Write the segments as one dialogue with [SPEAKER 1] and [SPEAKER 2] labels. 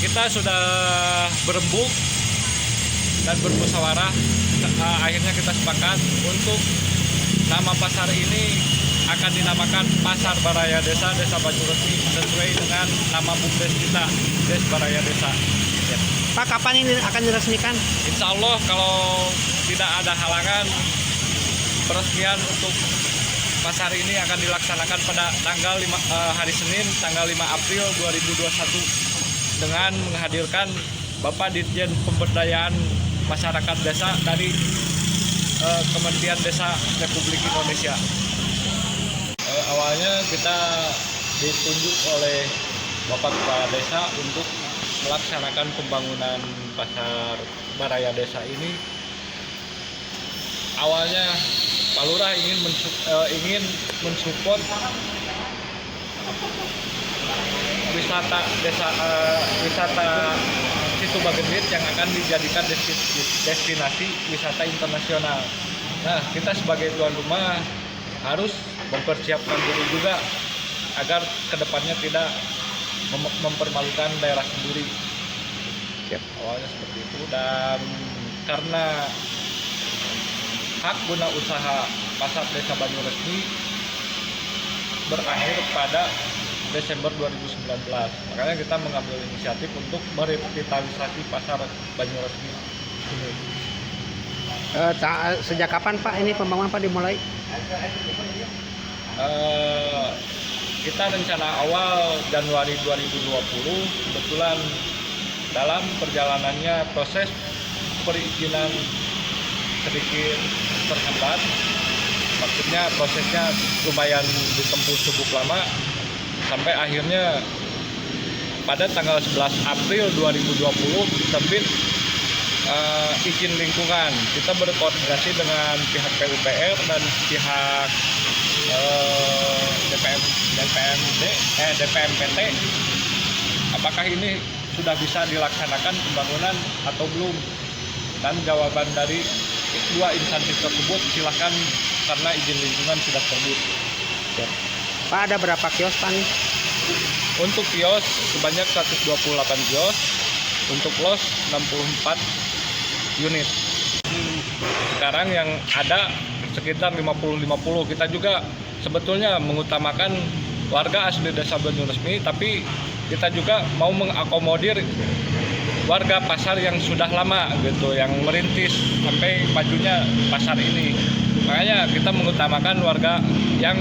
[SPEAKER 1] Kita sudah berembuk dan bermusyawarah, akhirnya kita sepakat untuk nama pasar ini akan dinamakan Pasar Baraya Desa, Desa Banyuresmi, sesuai dengan nama BUMDes kita, Des Baraya Desa. Ya.
[SPEAKER 2] Pak, kapan ini akan diresmikan?
[SPEAKER 1] Insya Allah kalau tidak ada halangan, peresmian untuk pasar ini akan dilaksanakan pada tanggal hari Senin, tanggal 5 April 2021 dengan menghadirkan Bapak Ditjen Pemberdayaan Masyarakat Desa dari Kementerian Desa Republik Indonesia. Awalnya kita ditunjuk oleh Bapak Kepala Desa untuk melaksanakan pembangunan Pasar Baraya Desa ini. Awalnya Pak Lurah ingin mensupport wisata desa, wisata Situ Bagendit yang akan dijadikan destinasi wisata internasional. Nah, kita sebagai tuan rumah harus mempersiapkan diri juga agar kedepannya tidak mempermalukan daerah sendiri. Awalnya seperti itu, dan karena hak guna usaha Pasar Desa Banyuresmi berakhir pada Desember 2019, makanya kita mengambil inisiatif untuk merevitalisasi Pasar Banyuresmi ini.
[SPEAKER 2] Sejak kapan Pak ini pembangunan Pak dimulai?
[SPEAKER 1] Kita rencana awal Januari 2020, kebetulan dalam perjalanannya proses perizinan sedikit terhambat, maksudnya prosesnya lumayan ditempuh cukup lama, sampai akhirnya pada tanggal 11 April 2020 terbit izin lingkungan. Kita berkoordinasi dengan pihak PUPR dan pihak DPMPT, apakah ini sudah bisa dilaksanakan pembangunan atau belum, dan jawaban dari dua instansi tersebut silakan karena izin lingkungan sudah terbit. Ya.
[SPEAKER 2] Pak, ada berapa kios Pak nih?
[SPEAKER 1] Untuk kios sebanyak 128 kios, untuk los 64 unit. Sekarang yang ada sekitar 50-50. Kita juga sebetulnya mengutamakan warga asli Desa Banyuresmi, tapi kita juga mau mengakomodir warga pasar yang sudah lama gitu, yang merintis sampai majunya pasar ini. Makanya kita mengutamakan warga yang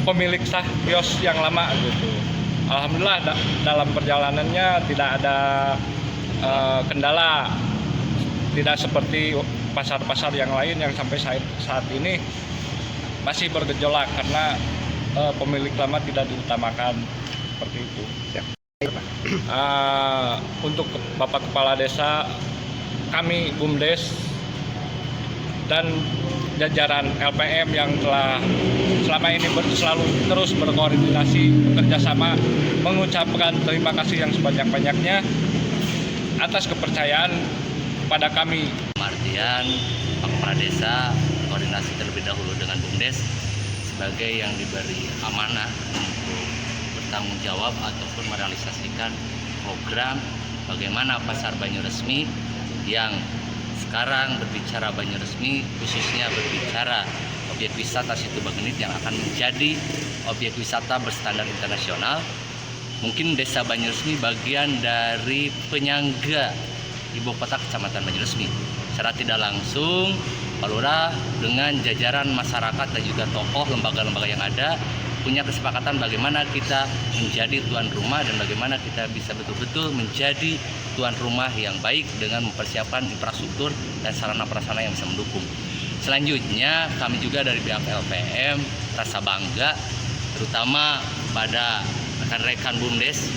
[SPEAKER 1] pemilik sah kios yang lama gitu. Alhamdulillah dalam perjalanannya tidak ada kendala, tidak seperti pasar-pasar yang lain yang sampai saat ini masih bergejolak karena pemilik lama tidak diutamakan seperti itu. Untuk Bapak Kepala Desa, kami BUMDes dan jajaran LPM yang telah selama ini selalu terus berkoordinasi bekerjasama, mengucapkan terima kasih yang sebanyak-banyaknya atas kepercayaan pada kami.
[SPEAKER 3] Artian Pak Kepala Desa koordinasi terlebih dahulu dengan BUMDes sebagai yang diberi amanah untuk bertanggung jawab ataupun merealisasikan program bagaimana Pasar Banyuresmi yang sekarang berbicara Banyuresmi, khususnya berbicara objek wisata Situ Bagendit yang akan menjadi objek wisata berstandar internasional. Mungkin Desa Banyuresmi bagian dari penyangga ibu kota Kecamatan Banyuresmi. Secara tidak langsung, Pak Lurah dengan jajaran masyarakat dan juga tokoh lembaga-lembaga yang ada punya kesepakatan bagaimana kita menjadi tuan rumah dan bagaimana kita bisa betul-betul menjadi tuan rumah yang baik dengan mempersiapkan infrastruktur dan sarana prasarana yang bisa mendukung. Selanjutnya kami juga dari pihak LPM rasa bangga terutama kepada rekan-rekan BUMDes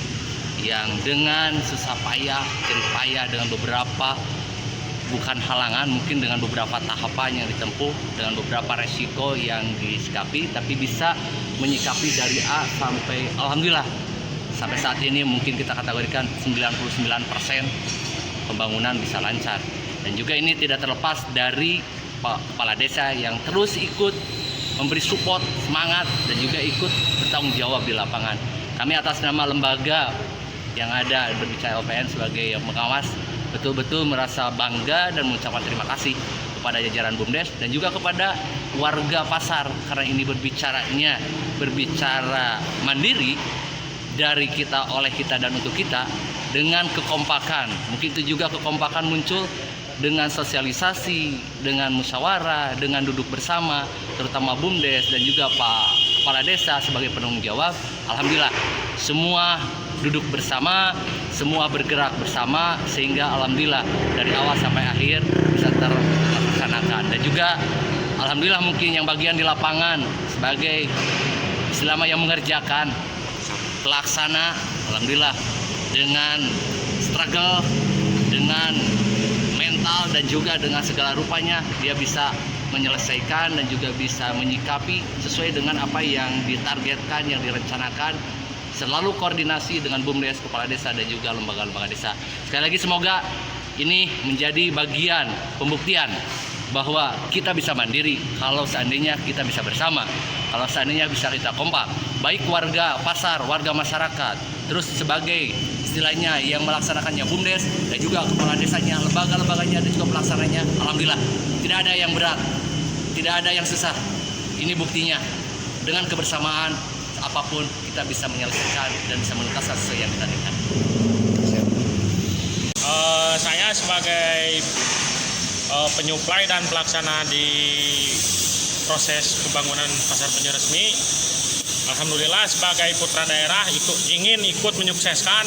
[SPEAKER 3] yang dengan susah payah, jerih payah dengan beberapa bukan halangan, mungkin dengan beberapa tahapan yang ditempuh, dengan beberapa resiko yang disikapi, tapi bisa menyikapi dari A sampai alhamdulillah sampai saat ini mungkin kita kategorikan 99% pembangunan bisa lancar. Dan juga ini tidak terlepas dari Pak Kepala Desa yang terus ikut memberi support, semangat, dan juga ikut bertanggung jawab di lapangan. Kami atas nama lembaga yang ada berbicara OPN sebagai yang pengawas betul-betul merasa bangga dan mengucapkan terima kasih kepada jajaran BUMDes dan juga kepada warga pasar, karena ini berbicara mandiri dari kita, oleh kita, dan untuk kita dengan kekompakan. Mungkin itu juga kekompakan muncul dengan sosialisasi, dengan musyawarah, dengan duduk bersama, terutama BUMDes dan juga Pak Kepala Desa sebagai penanggung jawab. Alhamdulillah semua duduk bersama, semua bergerak bersama, sehingga alhamdulillah dari awal sampai akhir bisa terlaksanakan. Dan juga alhamdulillah mungkin yang bagian di lapangan sebagai selama yang mengerjakan pelaksana, alhamdulillah dengan struggle, dengan mental, dan juga dengan segala rupanya dia bisa menyelesaikan dan juga bisa menyikapi sesuai dengan apa yang ditargetkan, yang direncanakan. Selalu koordinasi dengan BUMDes, Kepala Desa, dan juga lembaga-lembaga desa. Sekali lagi semoga ini menjadi bagian pembuktian bahwa kita bisa mandiri kalau seandainya kita bisa bersama, kalau seandainya bisa kita kompak, baik warga pasar, warga masyarakat, terus sebagai istilahnya yang melaksanakannya BUMDes dan juga Kepala Desanya, lembaga-lembaganya, dan juga pelaksananya. Alhamdulillah tidak ada yang berat, tidak ada yang susah. Ini buktinya, dengan kebersamaan apapun kita bisa menyelesaikan dan bisa menuntaskan sesuai yang kita inginkan.
[SPEAKER 1] Saya sebagai penyuplai dan pelaksana di proses pembangunan pasar penyu resmi, alhamdulillah sebagai putra daerah ingin ikut menyukseskan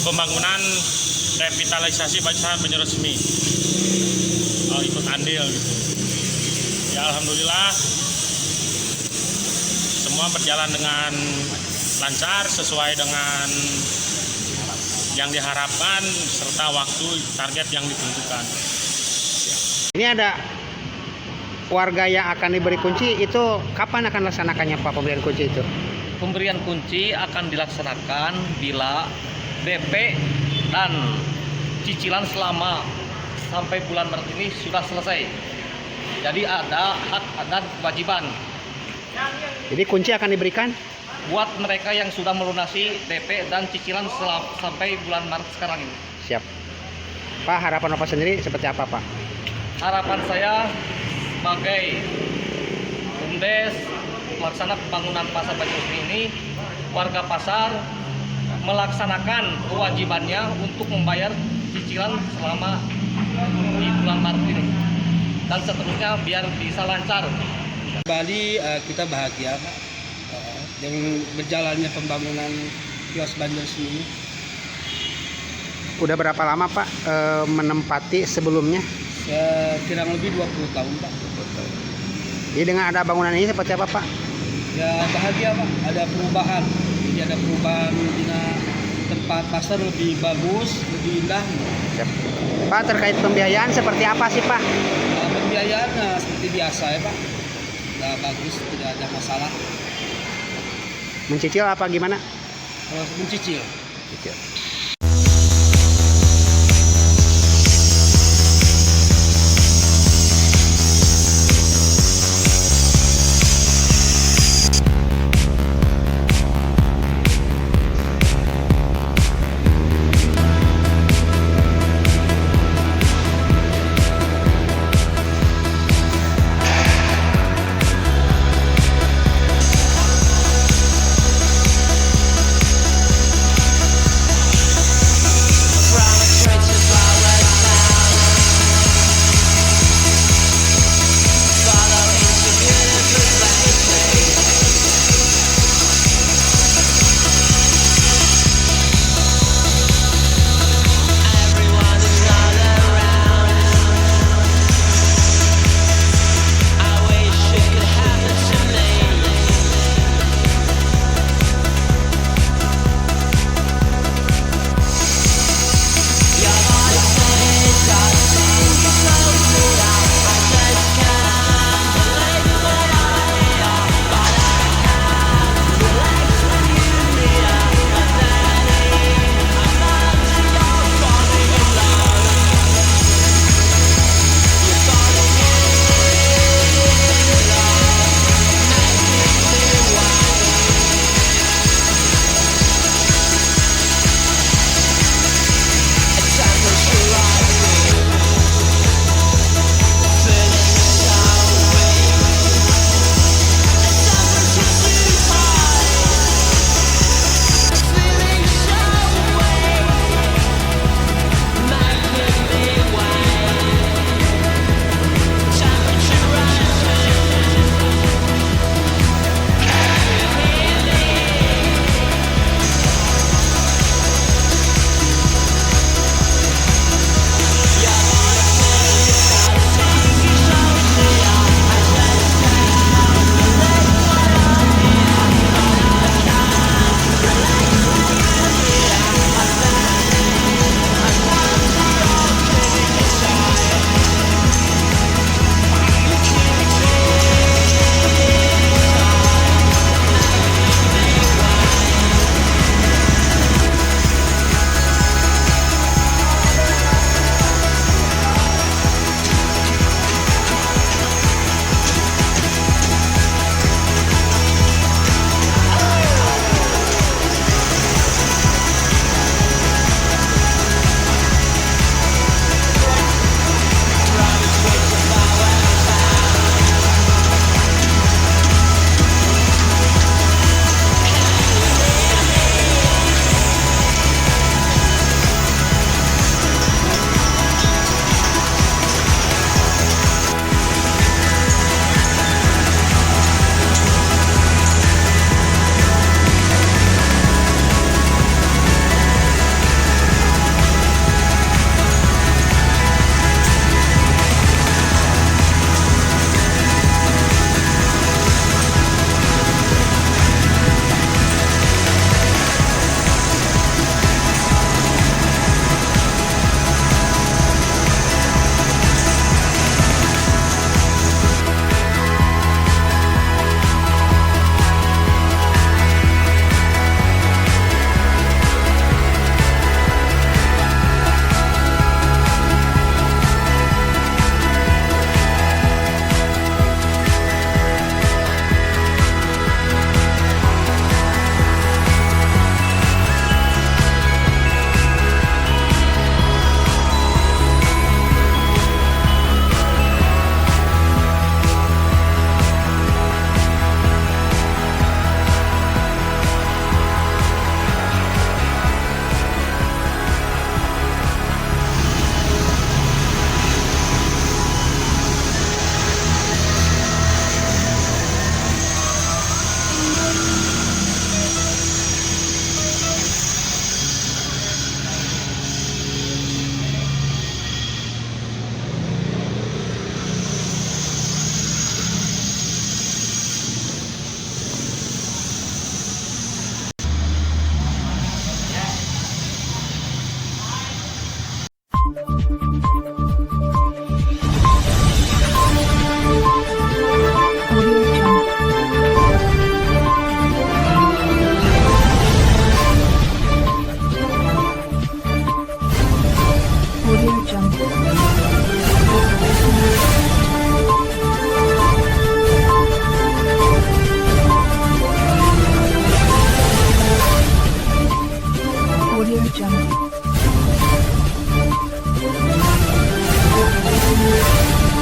[SPEAKER 1] pembangunan revitalisasi pasar penyu resmi, ikut andil gitu. Ya alhamdulillah semua berjalan dengan lancar sesuai dengan yang diharapkan serta waktu target yang ditentukan.
[SPEAKER 2] Ini ada warga yang akan diberi kunci, itu kapan akan laksanakannya Pak pemberian kunci itu?
[SPEAKER 3] Pemberian kunci akan dilaksanakan bila DP dan cicilan selama sampai bulan Maret ini sudah selesai. Jadi ada hak dan kewajiban.
[SPEAKER 2] Jadi kunci akan diberikan
[SPEAKER 3] Buat mereka yang sudah melunasi DP dan cicilan sampai bulan Maret sekarang ini.
[SPEAKER 2] siap. Pak, harapan Bapak sendiri seperti apa Pak?
[SPEAKER 3] Harapan saya sebagai BUMDes pelaksana pembangunan pasar penyu resmi ini, warga pasar melaksanakan kewajibannya untuk membayar cicilan selama di bulan Maret ini dan seterusnya biar bisa lancar.
[SPEAKER 4] Bali kita bahagia Pak dengan berjalannya pembangunan kios Banjar ini.
[SPEAKER 2] Udah berapa lama Pak menempati sebelumnya?
[SPEAKER 4] Kurang lebih 20 tahun Pak.
[SPEAKER 2] Jadi dengan ada bangunan ini seperti apa Pak?
[SPEAKER 4] Ya bahagia Pak, ada perubahan. Jadi ada perubahan di tempat pasar lebih bagus, lebih indah.
[SPEAKER 2] Siap. Pak, terkait pembiayaan seperti apa sih Pak?
[SPEAKER 4] Pembiayaan seperti biasa ya Pak. Udah bagus, tidak ada masalah.
[SPEAKER 2] Mencicil apa gimana?
[SPEAKER 4] Mencicil.
[SPEAKER 2] Mencicil.
[SPEAKER 5] Audio Jungle.